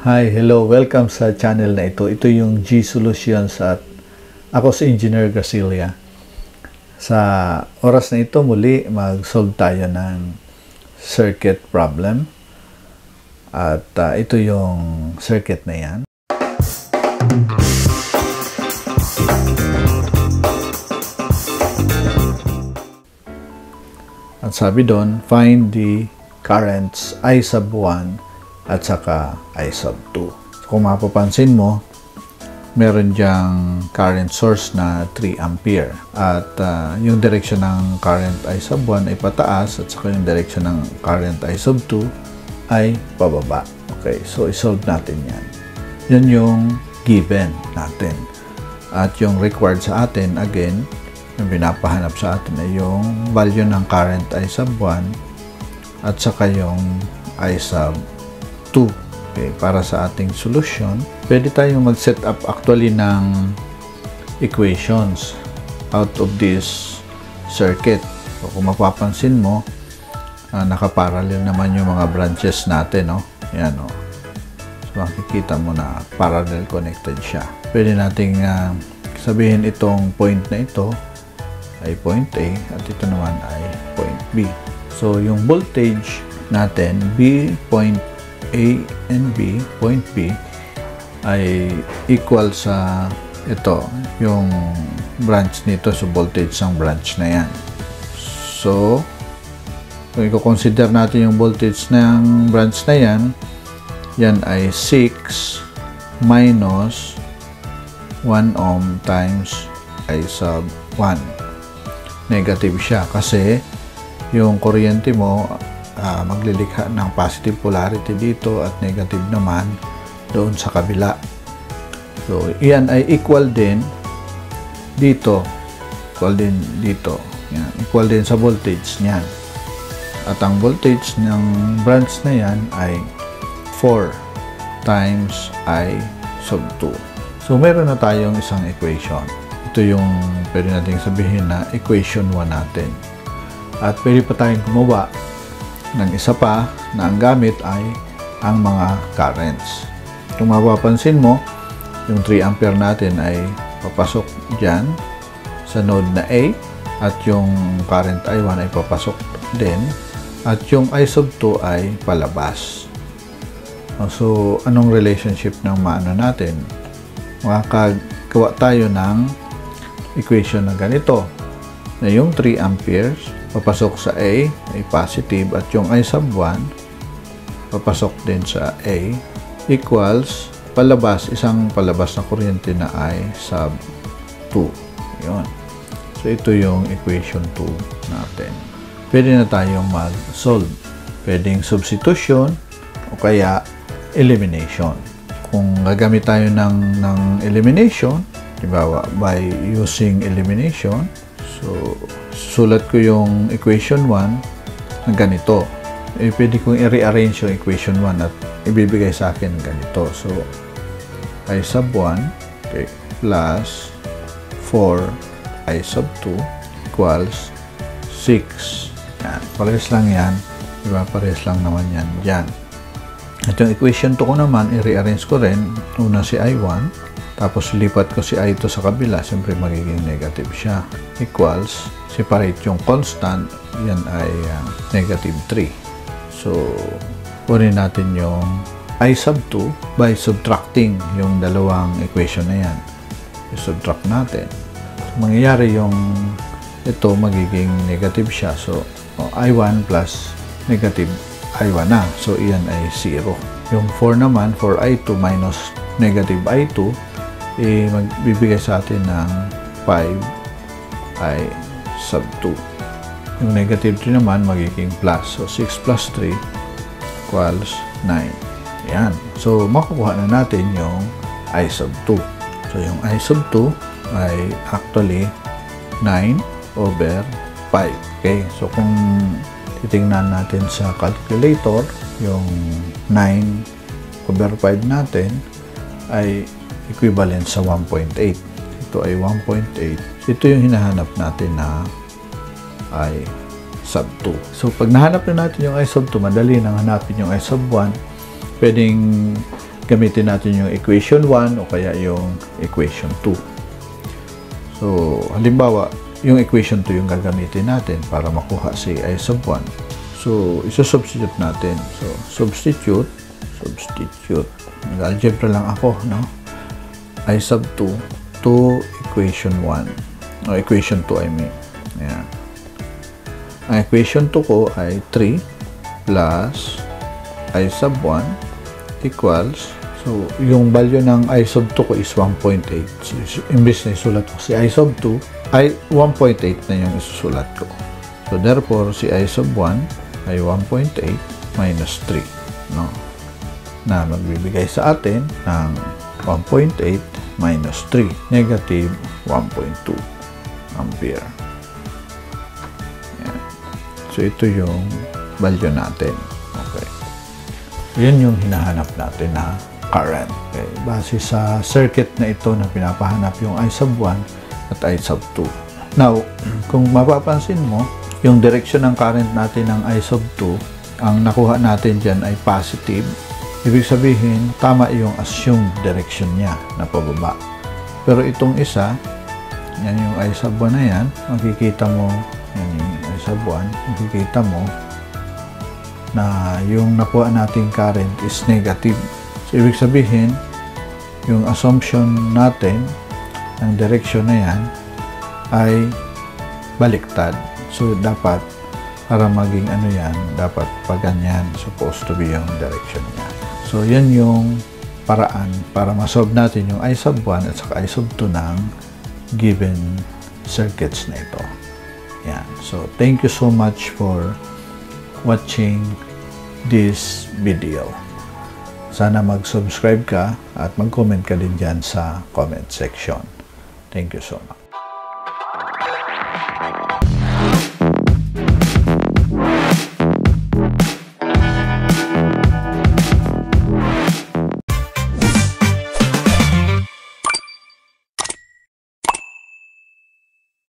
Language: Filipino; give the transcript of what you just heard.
Hi, hello, welcome sa channel na ito. Ito yung G Solutions at ako si Engineer Gracilia. Sa oras na ito muli mag-solve tayo ng circuit problem. At ito yung circuit na yan. At sabi doon, find the currents I sub 1 at saka I sub 2. So, kung mapapansin mo, meron diyang current source na 3 ampere. At yung direction ng current I sub 1 ay pataas at saka yung direction ng current I sub 2 ay pababa. Okay, so isolve natin yan. Yan yung given natin. At yung required sa atin, again, yung pinapahanap sa atin ay yung value ng current I sub 1 at saka yung I sub 2. Okay, para sa ating solution, pwede tayong mag-set up actually ng equations out of this circuit. So, kung mapapansin mo, nakaparallel naman yung mga branches natin, no? Yan, no? So, makikita mo na parallel connected siya. Pwede nating sabihin itong point na ito ay point A at ito naman ay point B. So, yung voltage natin, point A and B, point B, ay equal sa ito, yung branch nito, so voltage ng branch na yan. So, kung i-consider natin yung voltage ng branch na yan, yan ay 6 minus 1 ohm times I sub 1. Negative siya kasi yung kuryente mo maglilikha ng positive polarity dito at negative naman doon sa kabila. So, iyan ay equal din dito. Equal din dito. Yan. Equal din sa voltage niyan. At ang voltage ng branch na yan ay 4 times I sub 2. So, meron na tayong isang equation. Ito yung pwede nating sabihin na equation 1 natin. At pwede pa tayong gumawa ng isa pa na ang gamit ay ang mga currents. Kung mapapansin mo, yung 3 ampere natin ay papasok dyan sa node na A at yung current I1 ay papasok din at yung I sub 2 ay palabas. So, anong relationship ng maano natin? Makakagawa tayo ng equation na ganito na yung 3 amperes papasok sa A ay positive at yung I sub 1 papasok din sa A equals palabas, isang palabas na kuryente na I sub 2. Yun. So, ito yung equation 2 natin. Pwede na tayong mag-solve. Pwedeng substitution o kaya elimination. Kung gagamit tayo ng elimination, diba, by using elimination, so, sulat ko yung equation 1 na ganito. Pwede kong i-rearrange yung equation 1 at ibibigay sa akin ganito. So, I sub 1 okay, plus 4 I sub 2 equals 6. Yan. Parehas lang yan. Diba? Parehas lang naman yan. Yan. At yung equation 2 ko naman, i-rearrange ko rin. Una si I1. Tapos, lipat ko si I2 sa kabila. Siyempre, magiging negative siya. Equals, separate yung constant. Yan ay negative 3. So, kunin natin yung I sub 2 by subtracting yung dalawang equation na yan. I-subtract natin. So, mangyayari yung ito, magiging negative siya. So, I1 plus negative I1 na. So, iyan ay 0. Yung 4 naman, for I2 minus negative I2, magbibigay sa atin ng 5 I sub 2. Yung negative 3 naman magiging plus. So, 6 plus 3 equals 9. Ayan. So, makukuha na natin yung I sub 2. So, yung I sub 2 ay actually 9 over 5. Okay? So, kung titingnan natin sa calculator, yung 9 over 5 natin ay equivalent sa 1.8. Ito ay 1.8. Ito yung hinahanap natin na I sub 2. So, pag nahanap na natin yung I sub 2, madali nang hanapin yung I sub 1. Pwedeng gamitin natin yung equation 1 o kaya yung equation 2. So, halimbawa, yung equation 2 yung gagamitin natin para makuha si I sub 1. So, isa-substitute natin. So, substitute. Nag-algebra lang ako, no? I sub 2 to equation 1. O, equation 2, I mean. Ayan. Ang equation 2 ko ay 3 plus I sub 1 equals, so, yung value ng I sub 2 ko is 1.8. So, imbis na isulat ko si I sub 2, ay 1.8 na yung isusulat ko. So, therefore, si I sub 1 ay 1.8 minus 3, no? Na magbibigay sa atin ng 1.8 minus 3, negative 1.2 ampere. Yan. So, ito yung value natin. Okay. Yan yung hinahanap natin na current. Okay. Base sa circuit na ito na pinapahanap yung I sub 1 at I sub 2. Now, kung mapapansin mo, yung direction ng current natin ng I sub 2, ang nakuha natin dyan ay positive. Ibig sabihin, tama yung assumed direction niya na pababa. Pero itong isa, yan yung I sub 1 na yan, makikita mo, yan yung I sub 1, makikita mo na yung nakuha nating current is negative. So, ibig sabihin, yung assumption natin ng direction na yan ay baliktad. So, dapat, para maging ano yan, dapat pag ganyan, supposed to be yung direction niya. So, yan yung paraan para masolve natin yung I sub 1 at saka I sub 2 ng given circuits na ito. Yan. So, thank you so much for watching this video. Sana mag-subscribe ka at mag-comment ka din dyan sa comment section. Thank you so much.